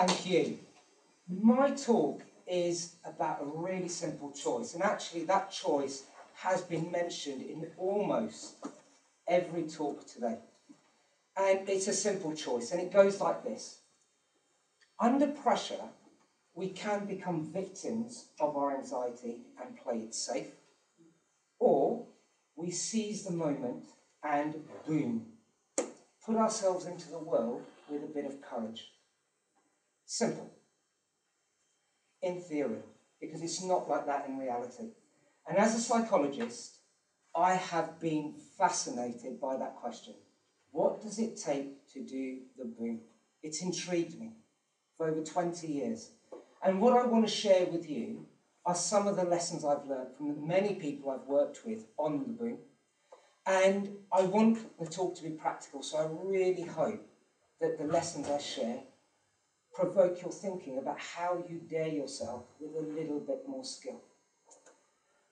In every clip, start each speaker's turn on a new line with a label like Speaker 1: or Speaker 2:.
Speaker 1: Thank you. My talk is about a really simple choice, and actually that choice has been mentioned in almost every talk today. And it's a simple choice, and it goes like this. Under pressure, we can become victims of our anxiety and play it safe, or we seize the moment and boom, put ourselves into the world with a bit of courage. Simple. In theory, because it's not like that in reality. And as a psychologist, I have been fascinated by that question. What does it take to do the boom? It's intrigued me for over 20 years. And what I want to share with you are some of the lessons I've learned from the many people I've worked with on the boom. And I want the talk to be practical, so I really hope that the lessons I share provoke your thinking about how you dare yourself with a little bit more skill.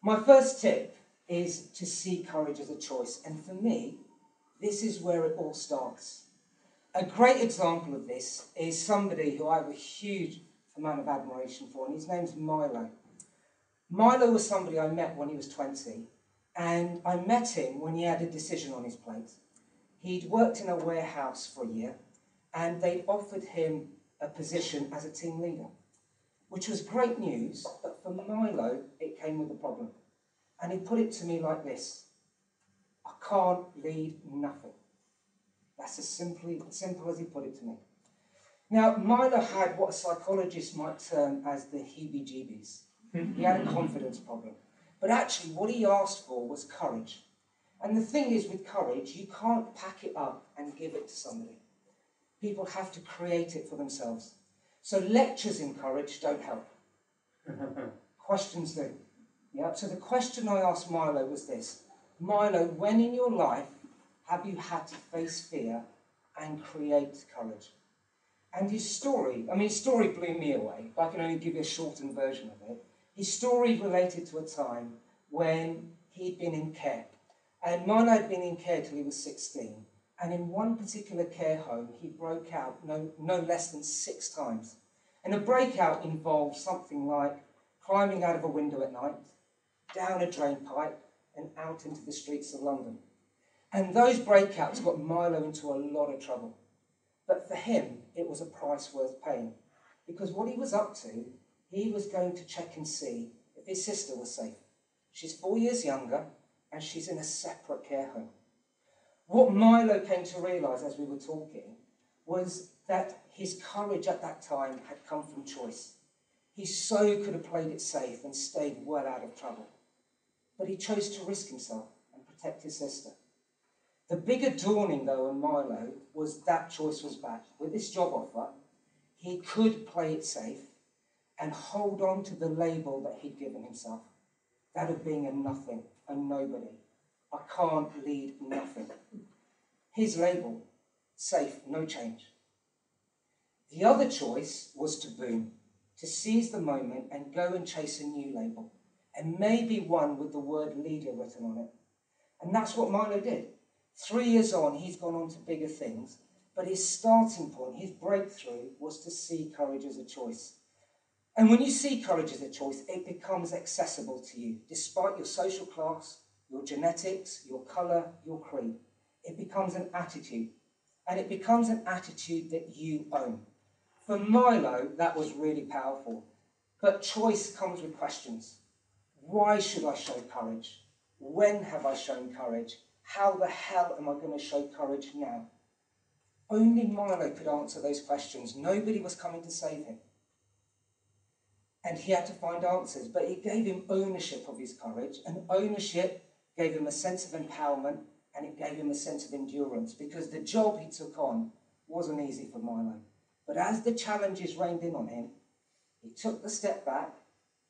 Speaker 1: My first tip is to see courage as a choice, and for me, this is where it all starts. A great example of this is somebody who I have a huge amount of admiration for, and his name's Milo. Milo was somebody I met when he was 20, and I met him when he had a decision on his plate. He'd worked in a warehouse for a year, and they'd offered him a position as a team leader, which was great news, but for Milo, it came with a problem. And he put it to me like this: I can't lead nothing. That's as simple as he put it to me. Now, Milo had what a psychologist might term as the heebie-jeebies. He had a confidence problem. But actually, what he asked for was courage. And the thing is, with courage, you can't pack it up and give it to somebody. People have to create it for themselves. So lectures in courage don't help. Questions do. Yeah? So the question I asked Milo was this: Milo, when in your life have you had to face fear and create courage? And his story blew me away, but I can only give you a shortened version of it. His story related to a time when he'd been in care. And Milo had been in care till he was 16. And in one particular care home, he broke out no less than 6 times. And a breakout involved something like climbing out of a window at night, down a drain pipe, and out into the streets of London. And those breakouts got Milo into a lot of trouble. But for him, it was a price worth paying. Because what he was up to, he was going to check and see if his sister was safe. She's 4 years younger, and she's in a separate care home. What Milo came to realise as we were talking was that his courage at that time had come from choice. He so could have played it safe and stayed well out of trouble. But he chose to risk himself and protect his sister. The bigger dawning, though, on Milo was that choice was back. With this job offer, he could play it safe and hold on to the label that he'd given himself. That of being a nothing, a nobody. I can't lead nothing. His label, safe, no change. The other choice was to boom, to seize the moment and go and chase a new label, and maybe one with the word leader written on it. And that's what Milo did. 3 years on, he's gone on to bigger things, but his starting point, his breakthrough, was to see courage as a choice. And when you see courage as a choice, it becomes accessible to you, despite your social class, your genetics, your colour, your creed. It becomes an attitude, and it becomes an attitude that you own. For Milo, that was really powerful. But choice comes with questions. Why should I show courage? When have I shown courage? How the hell am I going to show courage now? Only Milo could answer those questions. Nobody was coming to save him. And he had to find answers, but it gave him ownership of his courage, and ownership gave him a sense of empowerment, and it gave him a sense of endurance, because the job he took on wasn't easy for Milo. But as the challenges rained in on him, he took the step back,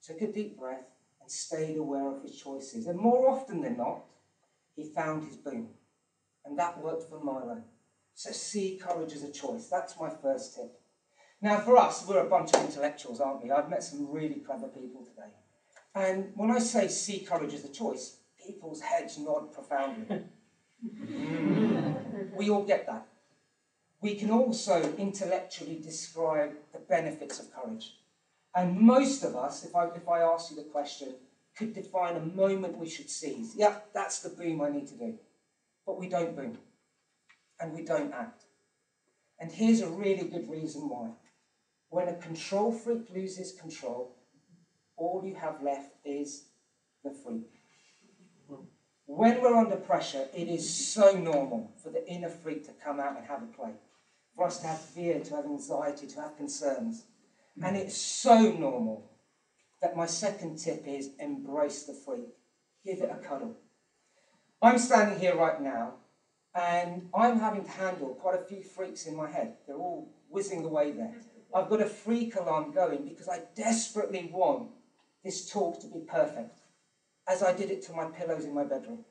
Speaker 1: took a deep breath, and stayed aware of his choices. And more often than not, he found his boom. And that worked for Milo. So see courage as a choice. That's my first tip. Now for us, we're a bunch of intellectuals, aren't we? I've met some really clever people today. And when I say see courage as a choice, people's heads nod profoundly. We all get that. We can also intellectually describe the benefits of courage. And most of us, if I ask you the question, could define a moment we should seize. Yep, that's the boom I need to do. But we don't boom. And we don't act. And here's a really good reason why. When a control freak loses control, all you have left is the freak. When we're under pressure, it is so normal for the inner freak to come out and have a play. For us to have fear, to have anxiety, to have concerns. And it's so normal that my second tip is embrace the freak. Give it a cuddle. I'm standing here right now, and I'm having to handle quite a few freaks in my head. They're all whizzing away there. I've got a freak alarm going because I desperately want this talk to be perfect, as I did it to my pillows in my bedroom.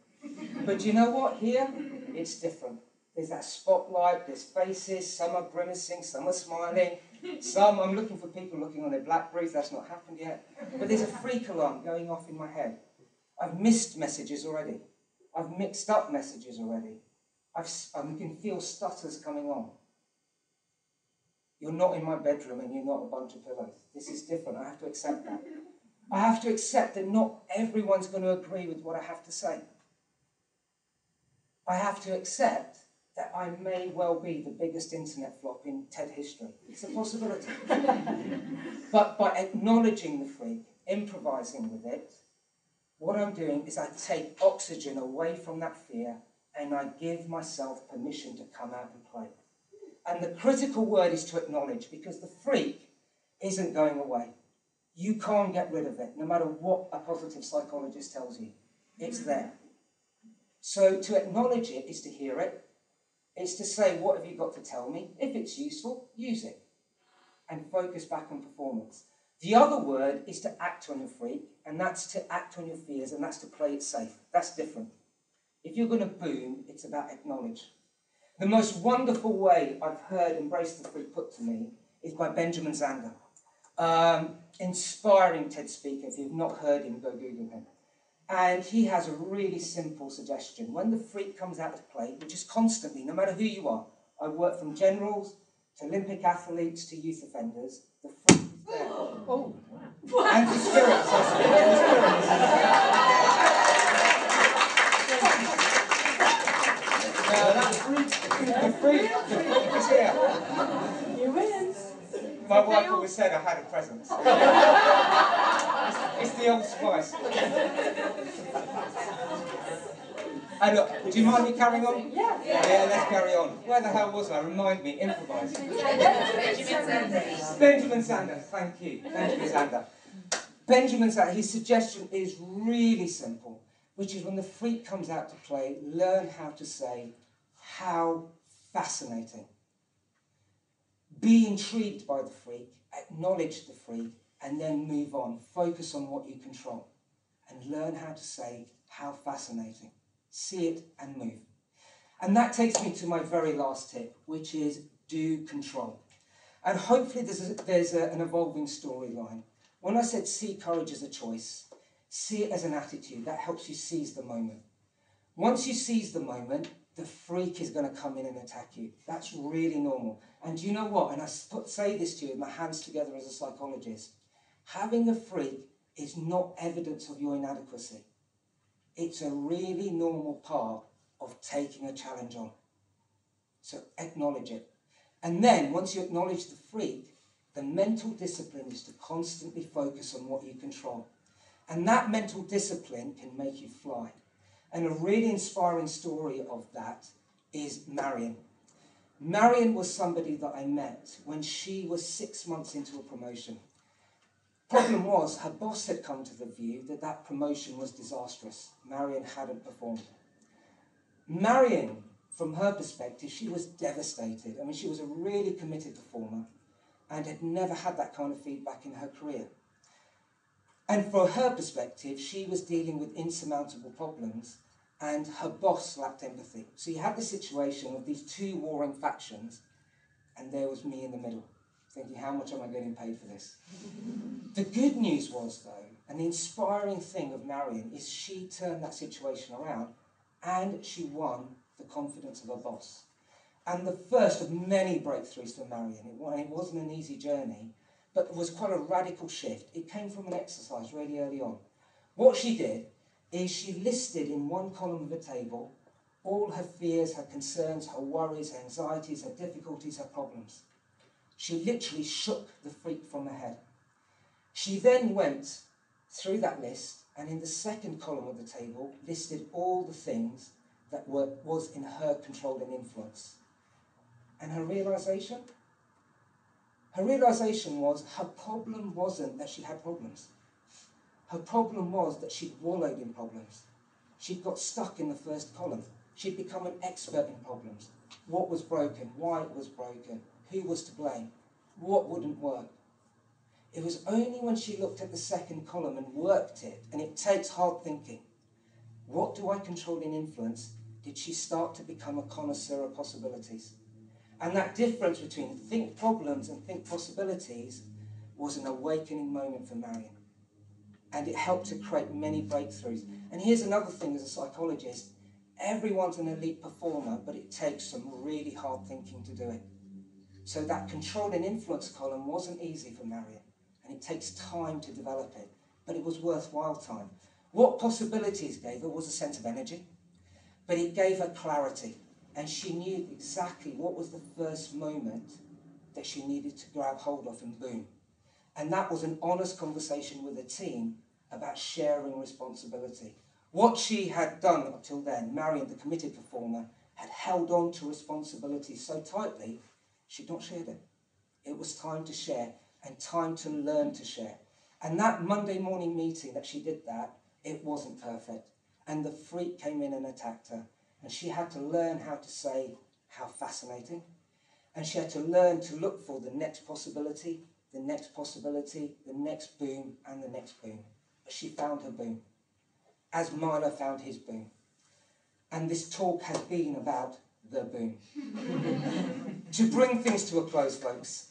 Speaker 1: But you know what? Here, it's different. There's that spotlight, there's faces, some are grimacing, some are smiling, some, I'm looking for people looking on their BlackBerries, that's not happened yet. But there's a freak alarm going off in my head. I've missed messages already. I've mixed up messages already. I can feel stutters coming on. You're not in my bedroom and you're not a bunch of pillows. This is different. I have to accept that. I have to accept that not everyone's going to agree with what I have to say. I have to accept that I may well be the biggest internet flop in TED history. It's a possibility. But by acknowledging the freak, improvising with it, what I'm doing is I take oxygen away from that fear and I give myself permission to come out and play. And the critical word is to acknowledge, because the freak isn't going away. You can't get rid of it, no matter what a positive psychologist tells you. It's there. So to acknowledge it is to hear it. It's to say, what have you got to tell me? If it's useful, use it. And focus back on performance. The other word is to act on your freak, and that's to act on your fears, and that's to play it safe. That's different. If you're going to boom, it's about acknowledge. The most wonderful way I've heard Embrace the Freak put to me is by Benjamin Zander. Inspiring TED speaker. If you've not heard him, go Google him. And he has a really simple suggestion. When the freak comes out to play, which is constantly, no matter who you are, I work from generals to Olympic athletes to youth offenders, the freak is there. Oh. And to spirits. The freak is here.
Speaker 2: You win.
Speaker 1: My wife always said I had a presence. It's the old spice. And look, would you mind me carrying on?
Speaker 2: Yeah.
Speaker 1: Yeah, let's carry on. Where the hell was I? Remind me, improvise. Benjamin Zander, thank you. Benjamin Zander. Benjamin Zander, his suggestion is really simple, which is when the freak comes out to play, learn how to say, how fascinating. Be intrigued by the freak, acknowledge the freak, and then move on. Focus on what you control. And learn how to say, how fascinating. See it and move. And that takes me to my very last tip, which is do control. And hopefully there's an evolving storyline. When I said see courage as a choice, see it as an attitude. That helps you seize the moment. Once you seize the moment, the freak is going to come in and attack you. That's really normal. And do you know what? And I say this to you with my hands together as a psychologist. Having a freak is not evidence of your inadequacy. It's a really normal part of taking a challenge on. So acknowledge it. And then, once you acknowledge the freak, the mental discipline is to constantly focus on what you control. And that mental discipline can make you fly. And a really inspiring story of that is Marion. Marion was somebody that I met when she was 6 months into a promotion. Problem was, her boss had come to the view that that promotion was disastrous. Marion hadn't performed. Marion, from her perspective, she was devastated. I mean, she was a really committed performer and had never had that kind of feedback in her career. And from her perspective, she was dealing with insurmountable problems and her boss lacked empathy. So you had the situation of these two warring factions, and there was me in the middle, thinking, how much am I getting paid for this? The good news was, though, and the inspiring thing of Marion is she turned that situation around and she won the confidence of her boss. and the first of many breakthroughs for Marion. It wasn't an easy journey, but it was quite a radical shift. It came from an exercise really early on. What she did is she listed in one column of the table all her fears, her concerns, her worries, her anxieties, her difficulties, her problems. She literally shook the freak from her head. She then went through that list, and in the second column of the table listed all the things that was in her control and influence. And her realization was her problem wasn't that she had problems. Her problem was that she'd wallowed in problems. She'd got stuck in the first column. She'd become an expert in problems. What was broken, why it was broken, who was to blame, what wouldn't work. It was only when she looked at the second column and worked it, and it takes hard thinking, what do I control and influence, did she start to become a connoisseur of possibilities. And that difference between think problems and think possibilities was an awakening moment for Marion. And it helped to create many breakthroughs. And here's another thing as a psychologist, everyone's an elite performer, but it takes some really hard thinking to do it. So that control and influence column wasn't easy for Marion, and it takes time to develop it, but it was worthwhile time. What possibilities gave her was a sense of energy, but it gave her clarity, and she knew exactly what was the first moment that she needed to grab hold of, and boom. And that was an honest conversation with the team about sharing responsibility. What she had done up till then, Marion, the committed performer, had held on to responsibility so tightly, she'd not shared it. It was time to share, and time to learn to share. And that Monday morning meeting that she did that, it wasn't perfect. And the freak came in and attacked her. And she had to learn how to say, how fascinating. And she had to learn to look for the next possibility, the next possibility, the next boom, and the next boom. But she found her boom, as Milo found his boom. And this talk has been about the boom. To bring things to a close, folks,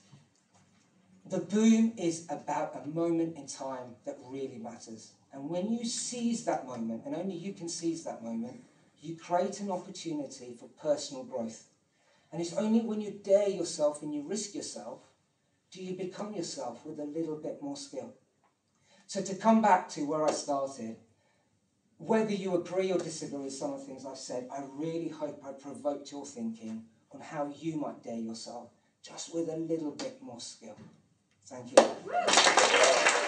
Speaker 1: the boom is about a moment in time that really matters. And when you seize that moment, and only you can seize that moment, you create an opportunity for personal growth. And it's only when you dare yourself and you risk yourself, do you become yourself with a little bit more skill. So to come back to where I started, whether you agree or disagree with some of the things I've said, I really hope I provoked your thinking on how you might dare yourself, just with a little bit more skill. Thank you.